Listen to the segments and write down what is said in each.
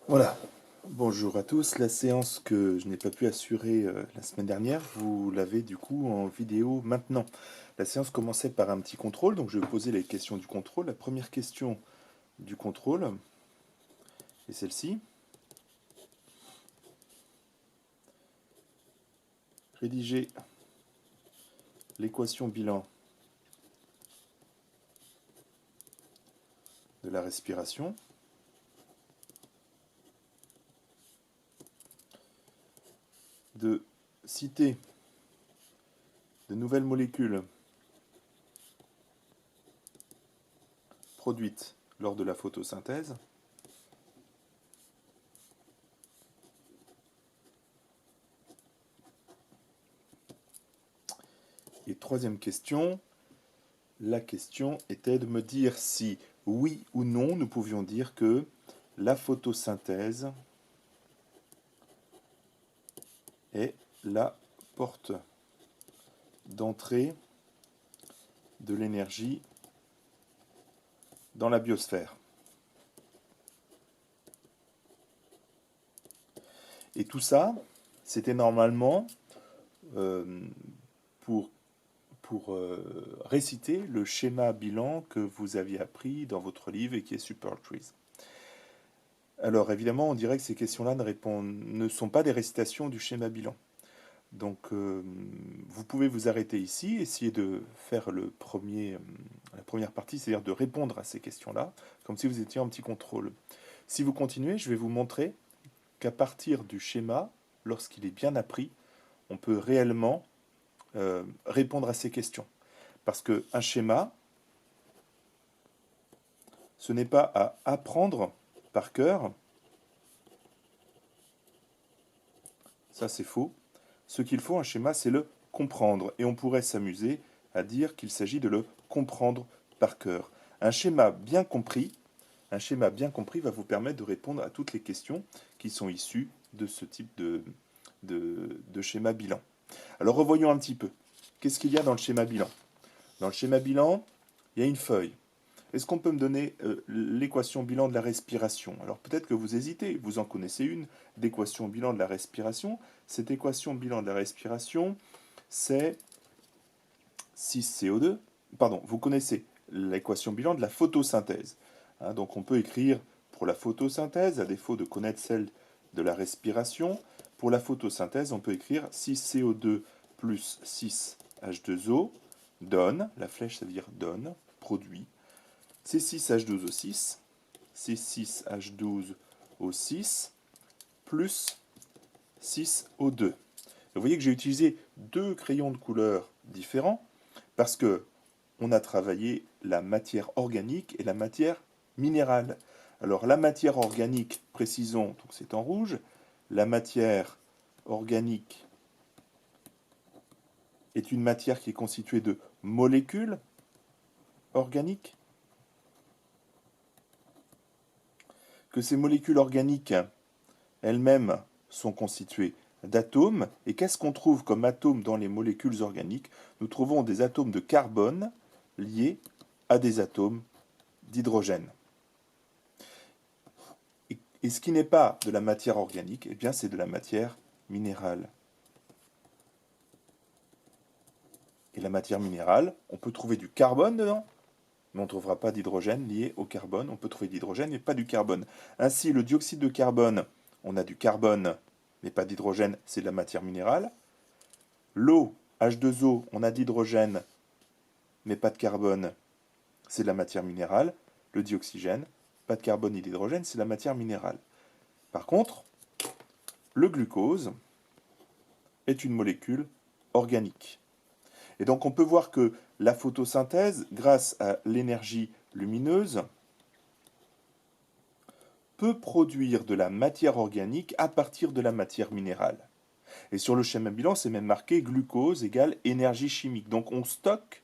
Voilà. Bonjour à tous. La séance que je n'ai pas pu assurer la semaine dernière, vous l'avez du coup en vidéo maintenant. La séance commençait par un petit contrôle, donc je vais poser les questions du contrôle. La première question du contrôle est celle-ci. Rédiger l'équation bilan de la respiration. De citer de nouvelles molécules produites lors de la photosynthèse. Et troisième question, la question était de me dire si oui ou non nous pouvions dire que la photosynthèse est la porte d'entrée de l'énergie dans la biosphère. Et tout ça, c'était normalement euh, pour, réciter le schéma bilan que vous aviez appris dans votre livre et qui est Super Trees. Alors évidemment, on dirait que ces questions-là ne sont pas des récitations du schéma bilan. Donc vous pouvez vous arrêter ici, essayer de faire la première partie, c'est-à-dire de répondre à ces questions-là, comme si vous étiez en petit contrôle. Si vous continuez, je vais vous montrer qu'à partir du schéma, lorsqu'il est bien appris, on peut réellement répondre à ces questions. Parce qu'un schéma, ce n'est pas à apprendre par cœur, ça c'est faux. Ce qu'il faut, un schéma, c'est le comprendre. Et on pourrait s'amuser à dire qu'il s'agit de le comprendre par cœur. Un schéma bien compris, va vous permettre de répondre à toutes les questions qui sont issues de ce type de schéma bilan. Alors revoyons un petit peu. Qu'est-ce qu'il y a dans le schéma bilan? Dans le schéma bilan, il y a une feuille. Est-ce qu'on peut me donner l'équation bilan de la respiration? Alors peut-être que vous hésitez, vous en connaissez une, d'équation bilan de la respiration. Cette équation bilan de la respiration, c'est 6CO2. Pardon, vous connaissez l'équation bilan de la photosynthèse. Hein, donc on peut écrire pour la photosynthèse, à défaut de connaître celle de la respiration. Pour la photosynthèse, on peut écrire 6CO2 plus 6H2O donne, la flèche ça veut dire donne, produit, C6H12O6, C6H12O6 plus 6O2. Vous voyez que j'ai utilisé deux crayons de couleur différents parce que on a travaillé la matière organique et la matière minérale. Alors la matière organique, précisons, donc c'est en rouge, la matière organique est une matière qui est constituée de molécules organiques, que ces molécules organiques elles-mêmes sont constituées d'atomes. Et qu'est-ce qu'on trouve comme atomes dans les molécules organiques? Nous trouvons des atomes de carbone liés à des atomes d'hydrogène. Et ce qui n'est pas de la matière organique, eh bien c'est de la matière minérale. Et la matière minérale, on peut trouver du carbone dedans, mais on ne trouvera pas d'hydrogène lié au carbone. On peut trouver de l'hydrogène, mais pas du carbone. Ainsi, le dioxyde de carbone, on a du carbone, mais pas d'hydrogène, c'est de la matière minérale. L'eau, H2O, on a d'hydrogène, mais pas de carbone, c'est de la matière minérale. Le dioxygène, pas de carbone ni d'hydrogène, c'est de la matière minérale. Par contre, le glucose est une molécule organique. Et donc on peut voir que la photosynthèse, grâce à l'énergie lumineuse, peut produire de la matière organique à partir de la matière minérale. Et sur le schéma bilan, c'est même marqué glucose égale énergie chimique. Donc on stocke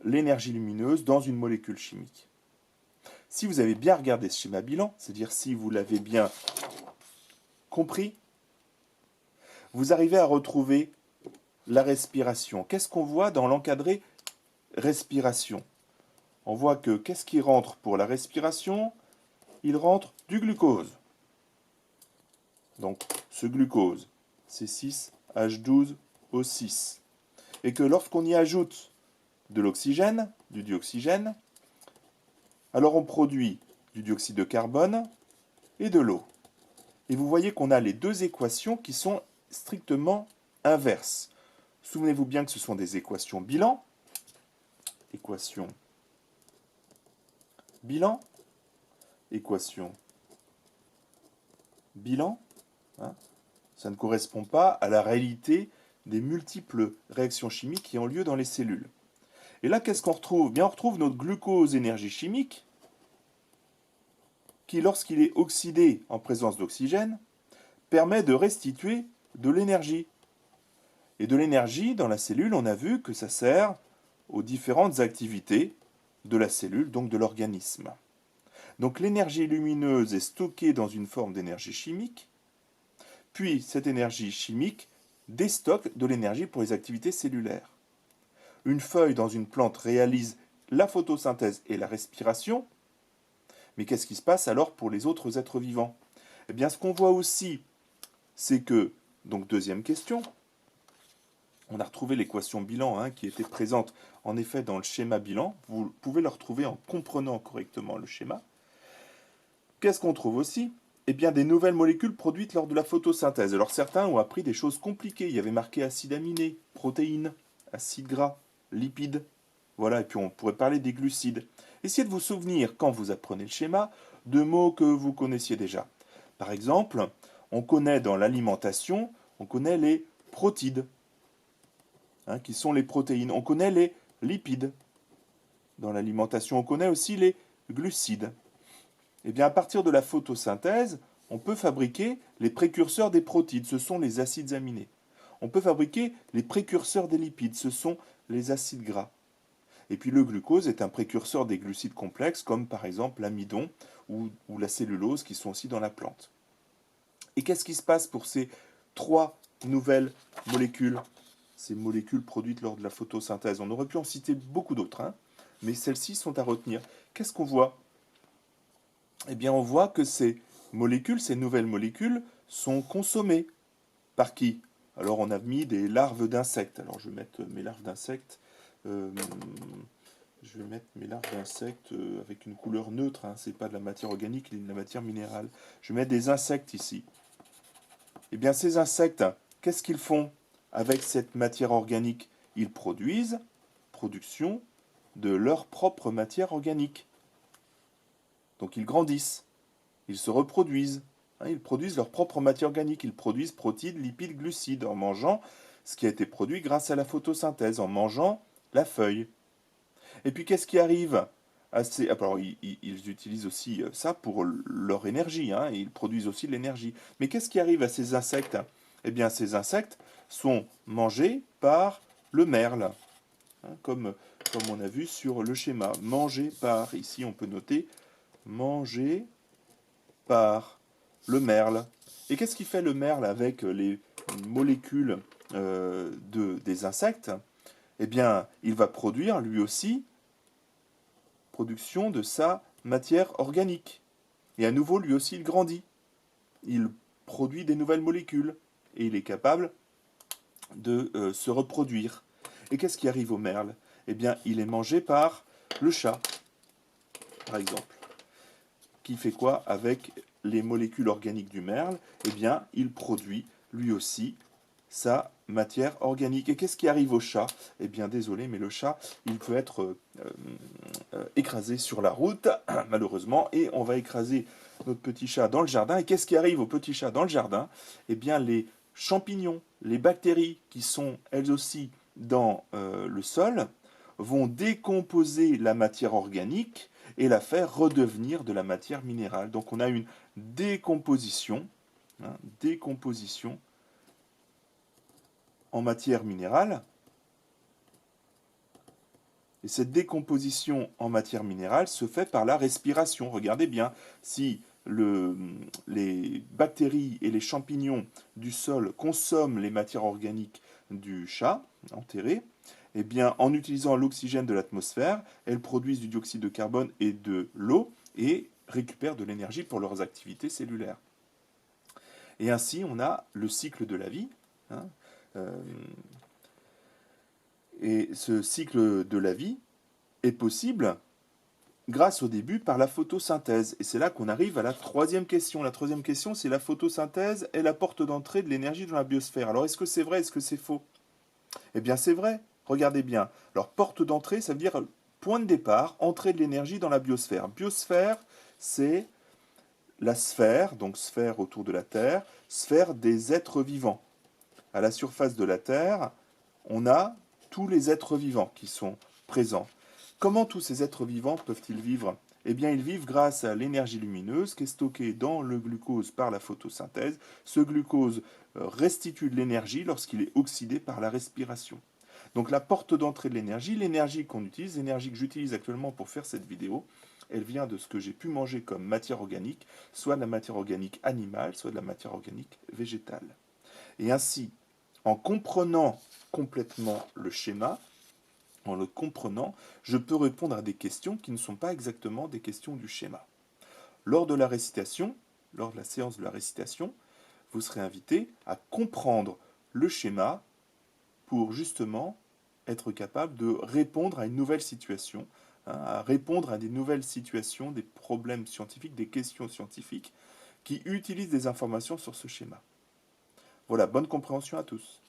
l'énergie lumineuse dans une molécule chimique. Si vous avez bien regardé ce schéma bilan, c'est-à-dire si vous l'avez bien compris, vous arrivez à retrouver la respiration. Qu'est-ce qu'on voit dans l'encadré respiration? On voit que qu'est-ce qui rentre pour la respiration? Il rentre du glucose. donc ce glucose, C6H12O6, et que lorsqu'on y ajoute de l'oxygène, du dioxygène, alors on produit du dioxyde de carbone et de l'eau. Et vous voyez qu'on a les deux équations qui sont strictement inverses. Souvenez-vous bien que ce sont des équations bilan. Équation bilan. Équation bilan. Hein. Ça ne correspond pas à la réalité des multiples réactions chimiques qui ont lieu dans les cellules. Et là, qu'est-ce qu'on retrouve? Bien, on retrouve notre glucose énergie chimique qui, lorsqu'il est oxydé en présence d'oxygène, permet de restituer de l'énergie. Et de l'énergie, dans la cellule, on a vu que ça sert aux différentes activités de la cellule, donc de l'organisme. Donc l'énergie lumineuse est stockée dans une forme d'énergie chimique, puis cette énergie chimique déstocke de l'énergie pour les activités cellulaires. Une feuille dans une plante réalise la photosynthèse et la respiration, mais qu'est-ce qui se passe alors pour les autres êtres vivants? Eh bien, ce qu'on voit aussi, c'est que, donc deuxième question, on a retrouvé l'équation bilan hein, qui était présente en effet dans le schéma bilan. Vous pouvez le retrouver en comprenant correctement le schéma. Qu'est-ce qu'on trouve aussi? Eh bien, des nouvelles molécules produites lors de la photosynthèse. Alors certains ont appris des choses compliquées. Il y avait marqué acides aminés, protéines, acides gras, lipides. Voilà, et puis on pourrait parler des glucides. Essayez de vous souvenir, quand vous apprenez le schéma, de mots que vous connaissiez déjà. Par exemple, on connaît dans l'alimentation, on connaît les protides, hein, qui sont les protéines. On connaît les lipides. Dans l'alimentation, on connaît aussi les glucides. Eh bien, à partir de la photosynthèse, on peut fabriquer les précurseurs des protides, ce sont les acides aminés. On peut fabriquer les précurseurs des lipides, ce sont les acides gras. Et puis le glucose est un précurseur des glucides complexes, comme par exemple l'amidon ou la cellulose, qui sont aussi dans la plante. Et qu'est-ce qui se passe pour ces trois nouvelles molécules? Ces molécules produites lors de la photosynthèse. On aurait pu en citer beaucoup d'autres, hein, mais celles-ci sont à retenir. Qu'est-ce qu'on voit? Eh bien, on voit que ces molécules, ces nouvelles molécules, sont consommées. Par qui? Alors, on a mis des larves d'insectes. Alors, je vais mettre mes larves d'insectes. Avec une couleur neutre. Hein. Ce n'est pas de la matière organique, c'est de la matière minérale. Je vais mettre des insectes ici. Eh bien, ces insectes, qu'est-ce qu'ils font avec cette matière organique? Ils produisent production de leur propre matière organique. Donc ils grandissent, ils se reproduisent, hein, ils produisent leur propre matière organique, ils produisent protides, lipides, glucides en mangeant ce qui a été produit grâce à la photosynthèse, en mangeant la feuille. Et puis qu'est-ce qui arrive à ces... Alors ils utilisent aussi ça pour leur énergie, hein, et ils produisent aussi de l'énergie. Mais qu'est-ce qui arrive à ces insectes? Eh bien ces insectes sont mangés par le merle, hein, comme on a vu sur le schéma. Mangés par, ici on peut noter, mangé par le merle. Et qu'est-ce qui fait le merle avec les molécules des insectes? Eh bien, il va produire lui aussi production de sa matière organique. Et à nouveau, lui aussi, il grandit. Il produit des nouvelles molécules. Et il est capable de se reproduire. Et qu'est-ce qui arrive au merle? Eh bien, il est mangé par le chat, par exemple. Qui fait quoi avec les molécules organiques du merle? Eh bien, il produit lui aussi sa matière organique. Et qu'est-ce qui arrive au chat? Eh bien, désolé, mais le chat, il peut être écrasé sur la route, malheureusement, et on va écraser notre petit chat dans le jardin. Et qu'est-ce qui arrive au petit chat dans le jardin? Eh bien, les champignons, les bactéries qui sont elles aussi dans le sol, vont décomposer la matière organique et la faire redevenir de la matière minérale. Donc on a une décomposition, hein, décomposition en matière minérale. Et cette décomposition en matière minérale se fait par la respiration. Regardez bien, si les bactéries et les champignons du sol consomment les matières organiques du chat enterré, eh bien, en utilisant l'oxygène de l'atmosphère, elles produisent du dioxyde de carbone et de l'eau et récupèrent de l'énergie pour leurs activités cellulaires. Et ainsi, on a le cycle de la vie. Hein, euh, et ce cycle de la vie est possible grâce au début par la photosynthèse. Et c'est là qu'on arrive à la troisième question. La troisième question, c'est la photosynthèse est la porte d'entrée de l'énergie dans la biosphère. Alors, est-ce que c'est vrai, est-ce que c'est faux? Eh bien, c'est vrai. Regardez bien. Alors, porte d'entrée, ça veut dire point de départ, entrée de l'énergie dans la biosphère. Biosphère, c'est la sphère, donc sphère autour de la Terre, sphère des êtres vivants. À la surface de la Terre, on a tous les êtres vivants qui sont présents. Comment tous ces êtres vivants peuvent-ils vivre? Eh bien, ils vivent grâce à l'énergie lumineuse qui est stockée dans le glucose par la photosynthèse. Ce glucose restitue de l'énergie lorsqu'il est oxydé par la respiration. Donc la porte d'entrée de l'énergie qu'on utilise, l'énergie que j'utilise actuellement pour faire cette vidéo, elle vient de ce que j'ai pu manger comme matière organique, soit de la matière organique animale, soit de la matière organique végétale. Et ainsi, en comprenant complètement le schéma, en le comprenant, je peux répondre à des questions qui ne sont pas exactement des questions du schéma. Lors de la récitation, lors de la séance de la récitation, vous serez invité à comprendre le schéma pour justement être capable de répondre à une nouvelle situation, hein, à répondre à des nouvelles situations, des problèmes scientifiques, des questions scientifiques qui utilisent des informations sur ce schéma. Voilà, bonne compréhension à tous.